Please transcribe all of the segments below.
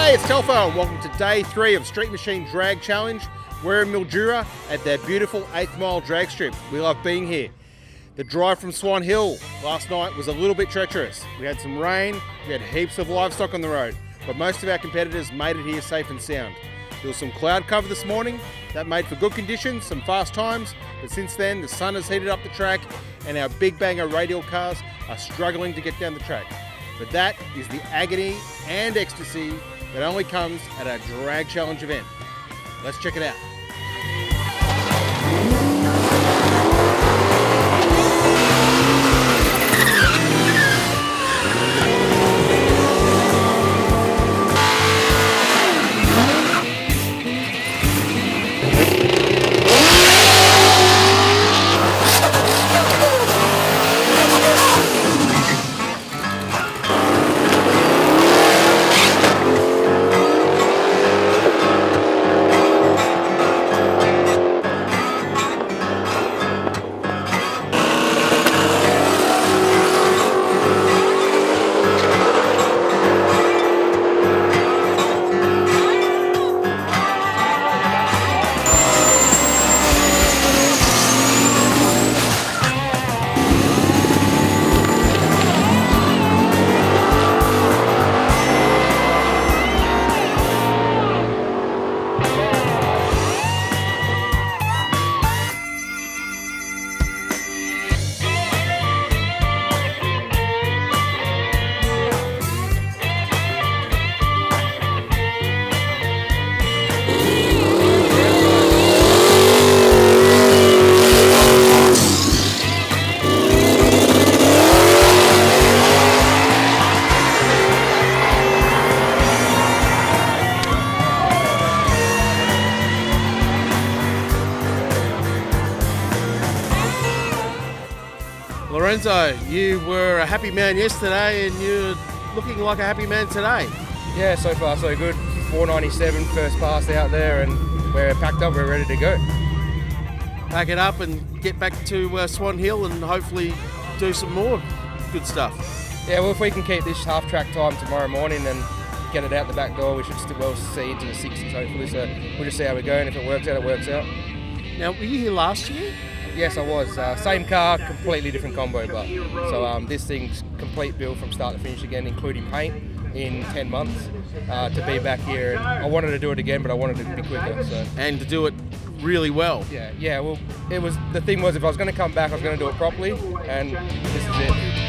Hey, it's Telfo and welcome to day 3 of Street Machine Drag Challenge. We're in Mildura at their beautiful 8th Mile drag strip. We love being here. The drive from Swan Hill last night was a little bit treacherous. We had some rain, we had heaps of livestock on the road, but most of our competitors made it here safe and sound. There was some cloud cover this morning that made for good conditions, some fast times, but since then the sun has heated up the track and our big banger radial cars are struggling to get down the track. But that is the agony and ecstasy that only comes at our drag challenge event. Let's check it out. Lorenzo, you were a happy man yesterday and you're looking like a happy man today. Yeah, so far so good. 497 first pass out there and we're packed up, we're ready to go. Pack it up and get back to Swan Hill and hopefully do some more good stuff. Yeah, well, if we can keep this half track time tomorrow morning and get it out the back door, we should still well see into the 60s hopefully. So we'll just see how we're going. If it works out, it works out. Now, were you here last year? Yes, I was. Same car, completely different combo, but so this thing's complete build from start to finish again, including paint in 10 months to be back here. And I wanted to do it again, but I wanted it to be quicker. So. And to do it really well. Yeah. Well, the thing was, if I was going to come back, I was going to do it properly, and this is it.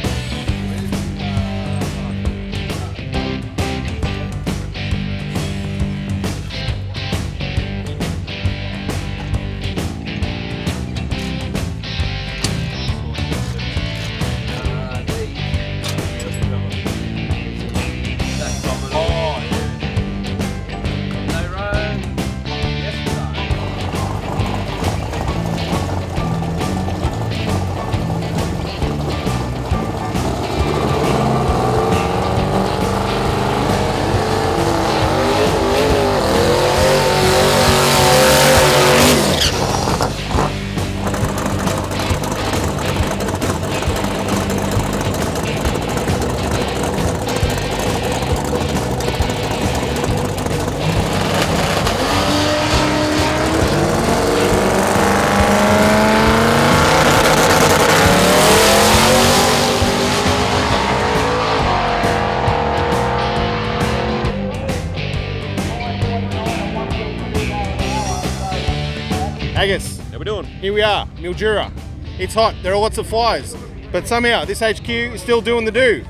Agus, how we doing? Here we are, Mildura. It's hot, there are lots of flies, but somehow this HQ is still doing the do.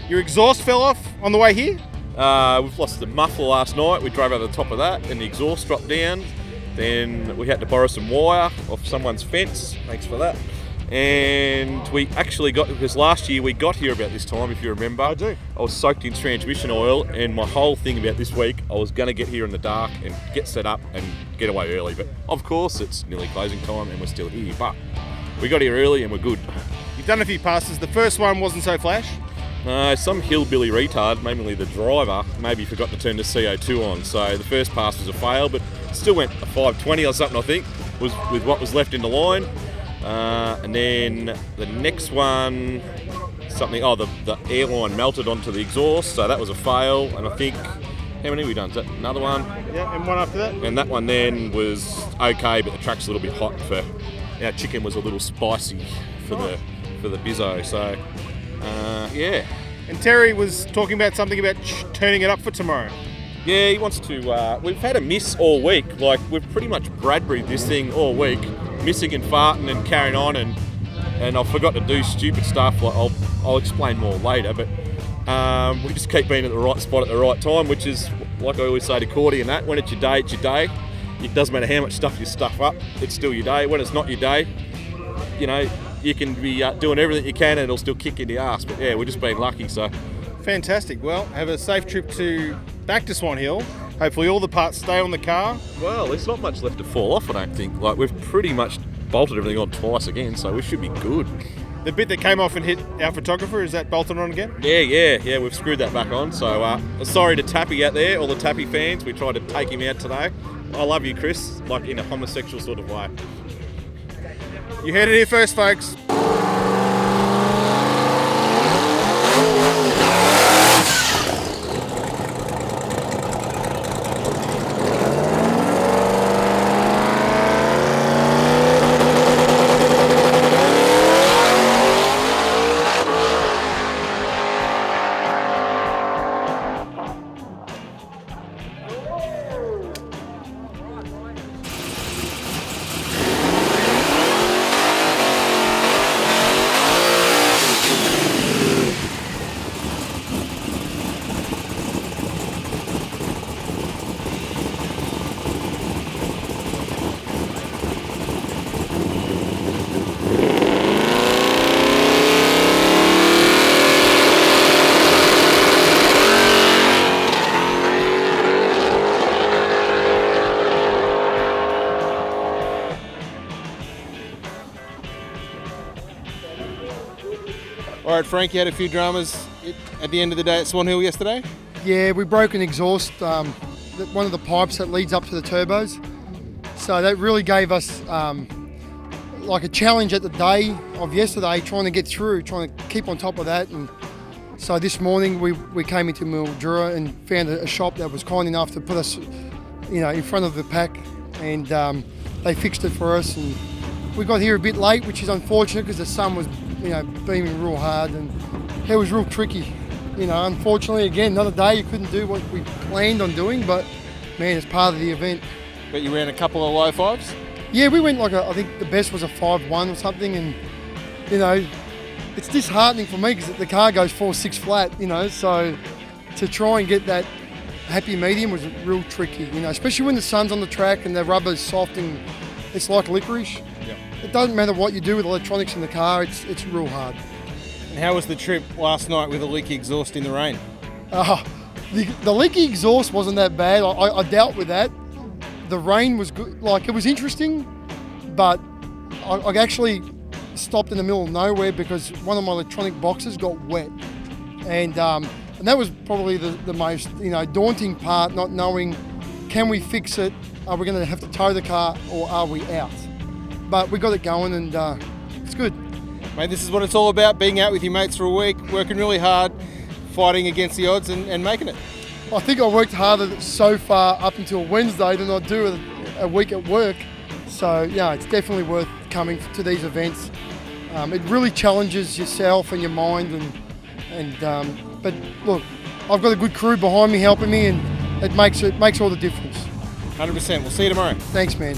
Your exhaust fell off on the way here? We've lost the muffler last night. We drove over the top of that and the exhaust dropped down. Then we had to borrow some wire off someone's fence. Thanks for that. And we actually got, because last year we got here about this time, if you remember. I do. I was soaked in transmission oil, and my whole thing about this week, I was going to get here in the dark and get set up and get away early. But of course, it's nearly closing time and we're still here. But we got here early and we're good. You've done a few passes. The first one wasn't so flash. Some hillbilly retard, mainly the driver, maybe forgot to turn the CO2 on. So the first pass was a fail, but still went a 520 or something, I think, was with what was left in the line. And then the next one, the airline melted onto the exhaust, so that was a fail. And I think how many we done? Is that another one? Yeah, and one after that? And that one then was okay, but the track's a little bit hot for our chicken was a little spicy for the bizzo. So yeah. And Terry was talking about something about turning it up for tomorrow. Yeah, he wants to. We've had a miss all week. Like we've pretty much Bradbury'd this thing all week, missing and farting and carrying on, and I forgot to do stupid stuff. Like I'll explain more later, but we just keep being at the right spot at the right time, which is like I always say to Cordy and that. When it's your day, it's your day. It doesn't matter how much stuff you stuff up, it's still your day. When it's not your day, you know, you can be doing everything you can and it'll still kick in the arse. But yeah, we're just being lucky. So fantastic. Well, have a safe trip back to Swan Hill. Hopefully all the parts stay on the car. Well, there's not much left to fall off, I don't think. Like we've pretty much bolted everything on twice again, so we should be good. The bit that came off and hit our photographer, is that bolted on again? Yeah, we've screwed that back on. So sorry to Tappy out there, all the Tappy fans. We tried to take him out today. I love you, Chris, like in a homosexual sort of way. You heard it here first, folks. All right, Frankie had a few dramas at the end of the day at Swan Hill yesterday. Yeah, we broke an exhaust, one of the pipes that leads up to the turbos. So that really gave us like a challenge at the day of yesterday, trying to get through, trying to keep on top of that. And so this morning we came into Mildura and found a shop that was kind enough to put us, in front of the pack, and they fixed it for us. And we got here a bit late, which is unfortunate because the sun was, beaming real hard, and it was real tricky. Unfortunately, again, another day you couldn't do what we planned on doing, but man, it's part of the event. But you ran a couple of low fives? Yeah, we went I think the best was a 5.1 or something, and it's disheartening for me because the car goes 4.6 flat, so to try and get that happy medium was real tricky, especially when the sun's on the track and the rubber's soft and it's like licorice. Yeah. It doesn't matter what you do with electronics in the car, it's real hard. And how was the trip last night with a leaky exhaust in the rain? The leaky exhaust wasn't that bad. I dealt with that. The rain was good. It was interesting, but I actually stopped in the middle of nowhere because one of my electronic boxes got wet. And that was probably the most daunting part, not knowing, can we fix it? Are we going to have to tow the car or are we out? But we got it going, and it's good. Mate, this is what it's all about, being out with your mates for a week, working really hard, fighting against the odds and making it. I think I worked harder so far up until Wednesday than I do a week at work. So yeah, it's definitely worth coming to these events. It really challenges yourself and your mind, but look, I've got a good crew behind me helping me, and it makes all the difference. 100%. We'll see you tomorrow. Thanks, man.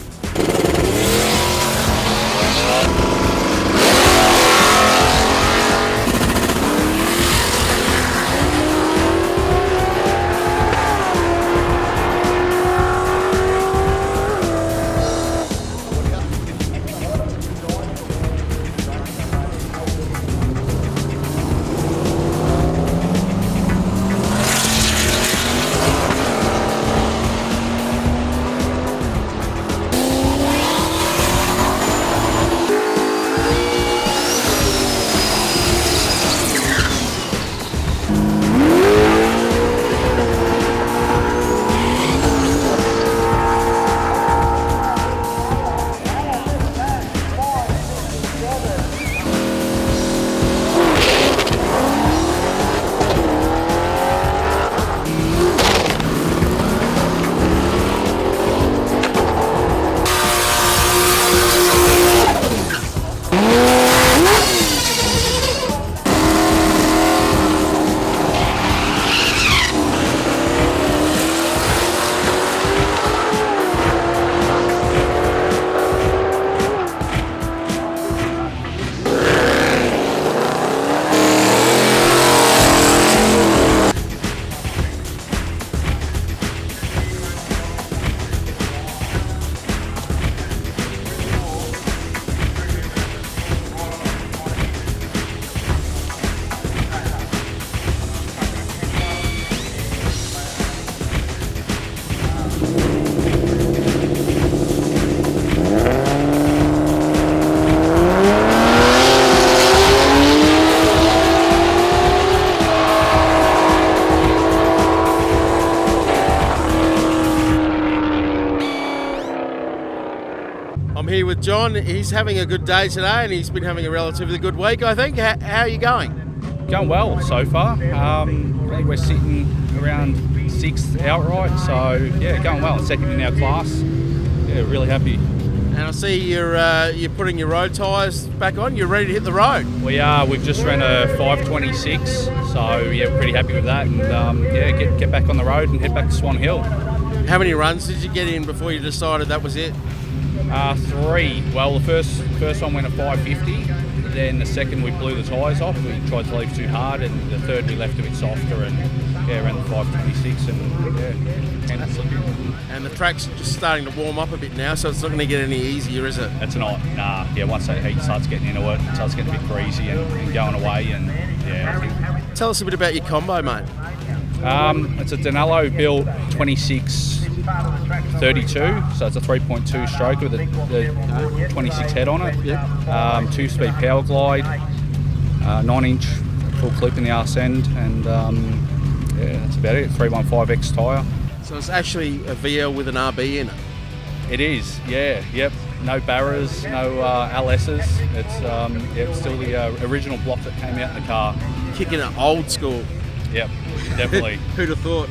with John. He's having a good day today, and he's been having a relatively good week, I think. How are you going? Going well so far. I think we're sitting around 6th outright, so yeah, going well. Second in our class. Yeah, really happy. And I see you're putting your road tyres back on. You're ready to hit the road. We are. We've just ran a 5:26, so yeah, we're pretty happy with that. And yeah, get back on the road and head back to Swan Hill. How many runs did you get in before you decided that was it? 3. Well, the first one went at 5:50. Then the second we blew the tyres off. We tried to leave too hard, and the third we left a bit softer, and yeah, ran the 5:26, and yeah. And the track's just starting to warm up a bit now, so it's not going to get any easier, is it? It's not. Nah. Yeah, once that heat starts getting into it, it starts getting a bit greasy and going away, and yeah. I think. Tell us a bit about your combo, mate. It's a Danilo built 2632, so it's a 3.2 stroke with the 26 head on it. Yeah. 2-speed power glide, 9-inch full clip in the arse end, and yeah, that's about it. 315X tyre. So it's actually a VL with an RB in it. It is, yeah, yep. No Barras, no LSs. It's still the original block that came out in the car. Kicking it old school. Yep, definitely. Who'd have thought?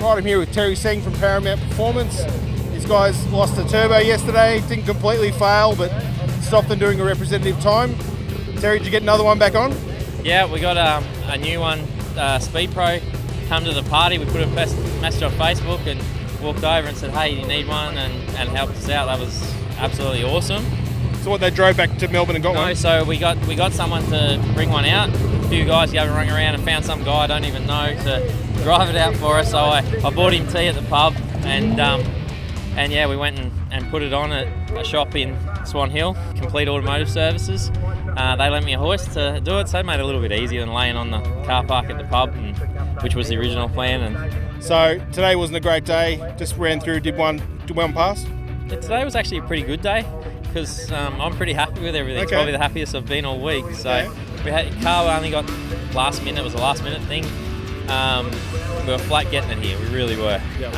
Right, I'm here with Terry Singh from Paramount Performance. These guys lost the turbo yesterday, didn't completely fail, but stopped them doing a representative time. Terry, did you get another one back on? Yeah, we got a new one, Speed Pro, come to the party. We put a message on Facebook and walked over and said, hey, you need one, and helped us out. That was absolutely awesome. So what, they drove back to Melbourne and got one? No, so we got someone to bring one out. A few guys go and rung around and found some guy I don't even know to drive it out for us. So I bought him tea at the pub, and yeah, we went and put it on at a shop in Swan Hill, Complete Automotive Services. They lent me a hoist to do it, so it made it a little bit easier than laying on the car park at the pub, which was the original plan. And so today wasn't a great day. Just ran through, did one past. Today was actually a pretty good day because I'm pretty happy with everything. It's probably the happiest I've been all week. So we had car only got last minute. It was a last minute thing. We were flat getting it here. We really were. Yep.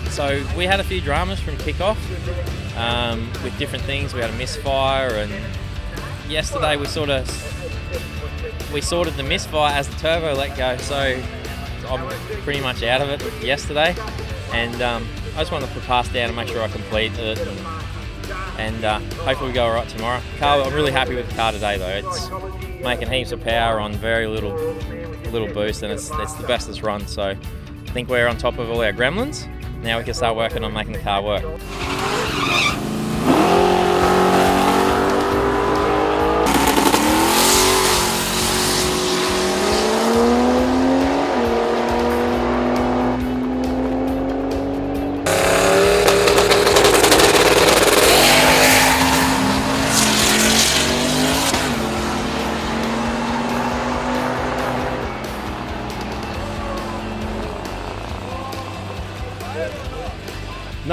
So we had a few dramas from kickoff with different things. We had a misfire, and yesterday we sorted the misfire as the turbo let go. So I'm pretty much out of it yesterday, and I just wanted to put pass down and make sure I complete it, and hopefully we go all right tomorrow. I'm really happy with the car today though. It's making heaps of power on very little boost, and it's the best it's run. So I think we're on top of all our gremlins. Now we can start working on making the car work.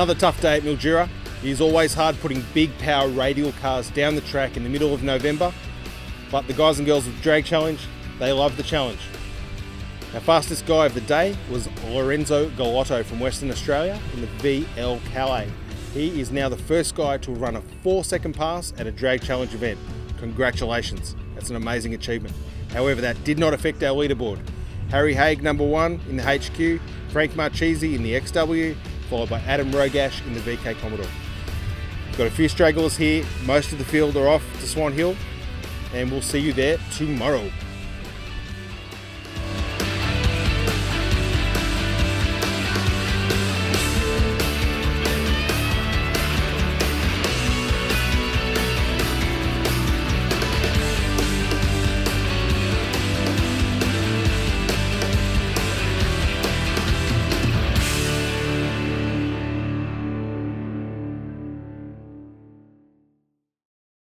Another tough day at Mildura. It is always hard putting big power radial cars down the track in the middle of November, but the guys and girls of Drag Challenge, they love the challenge. Our fastest guy of the day was Lorenzo Galotto from Western Australia in the VL Calais. He is now the first guy to run a 4-second pass at a Drag Challenge event. Congratulations, that's an amazing achievement. However, that did not affect our leaderboard. Harry Haig, number 1 in the HQ, Frank Marchese in the XW, followed by Adam Rogash in the VK Commodore. We've got a few stragglers here, most of the field are off to Swan Hill, and we'll see you there tomorrow.